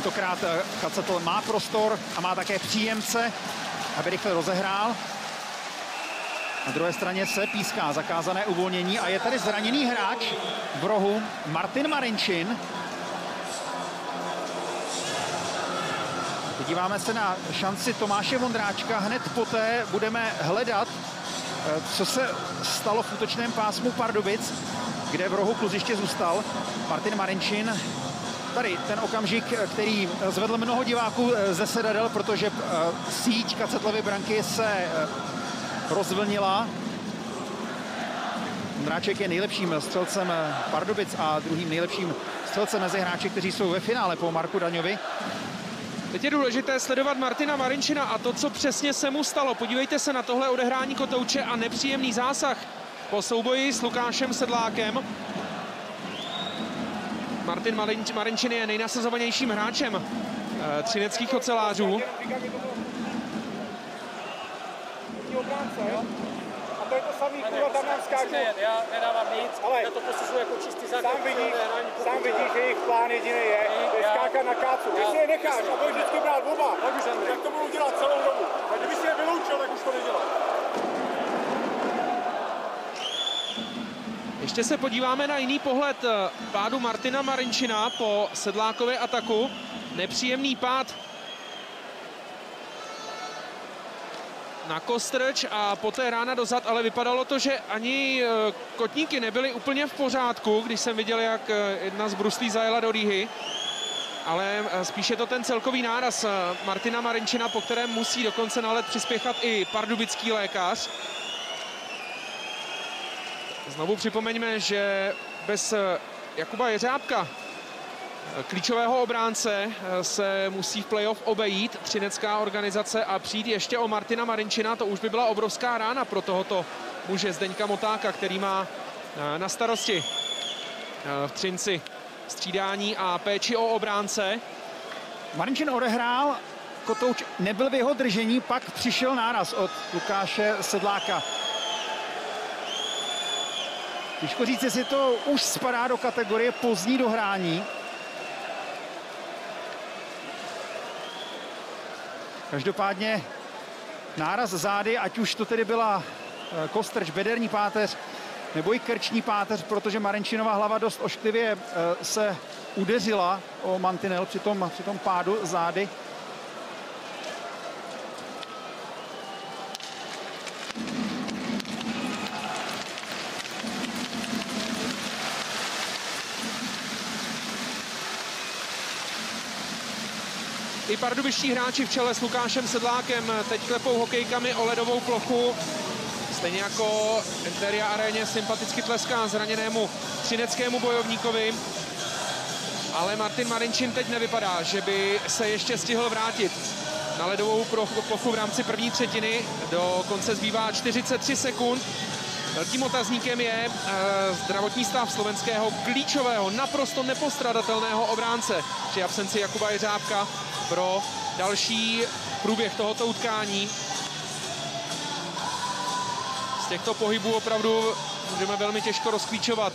Tentokrát Kacetl má prostor a má také příjemce, aby rychle rozehrál. Na druhé straně se píská zakázané uvolnění a je tady zraněný hráč v rohu Martin Marinčin. Podíváme se na šanci Tomáše Vondráčka. Hned poté budeme hledat, co se stalo v útočném pásmu Pardubic, kde v rohu kluziště zůstal Martin Marinčin. Tady ten okamžik, který zvedl mnoho diváků ze sedadel, protože síť Kacetlovy branky se rozvlnila. Vondráček je nejlepším střelcem Pardubic a druhým nejlepším střelcem mezi hráči, kteří jsou ve finále po Marku Daňovi. Teď je důležité sledovat Martina Marinčina a to, co přesně se mu stalo. Podívejte se na tohle odehrání kotouče a nepříjemný zásah po souboji s Lukášem Sedlákem. Martin Marinčin je nejnasazovanějším hráčem třineckých ocelářů. A to je to samý, kurva, tam nám skáču. Já nedávám nic, ale já to posuzuji jako čistý základ. Sám vidíš, že jejich plán jediný je skákat na kácu. Když si je necháš a budeš vždycky brát oba, tak to budu dělat celou dobu. A kdyby si je vyloučil, tak už to nedělá. Ještě se podíváme na jiný pohled pádu Martina Marinčina po Sedlákově ataku. Nepříjemný pád na kostrč a poté rána dozad, ale vypadalo to, že ani kotníky nebyly úplně v pořádku, když jsem viděl, jak jedna z bruslí zajela do rýhy. Ale spíše to ten celkový náraz Martina Marinčina, po kterém musí dokonce na led přispěchat i pardubický lékař. Znovu připomeňme, že bez Jakuba Jeřábka, klíčového obránce, se musí v playoff obejít třinecká organizace a přijít ještě o Martina Marinčina. To už by byla obrovská rána pro tohoto muže Zdeňka Motáka, který má na starosti v Třinci střídání a péči o obránce. Marinčin odehrál, kotouč nebyl v jeho držení, pak přišel náraz od Lukáše Sedláka. Těžko říct, jestli to už spadá do kategorie pozdní dohrání. Každopádně náraz zády, ať už to tedy byla kostrč, bederní páteř nebo i krční páteř, protože Marinčinova hlava dost ošklivě se udeřila o mantinel při tom pádu zády. I pardubičtí hráči v čele s Lukášem Sedlákem teď klepou hokejkami o ledovou plochu. Stejně jako Interia aréně sympaticky tleská zraněnému třineckému bojovníkovi. Ale Martin Marinčin teď nevypadá, že by se ještě stihl vrátit na ledovou plochu v rámci první třetiny. Do konce zbývá 43 sekund. Velkým otazníkem je zdravotní stav slovenského klíčového, naprosto nepostradatelného obránce při absenci Jakuba Jeřábka pro další průběh tohoto utkání. Z těchto pohybů opravdu můžeme velmi těžko rozklíčovat,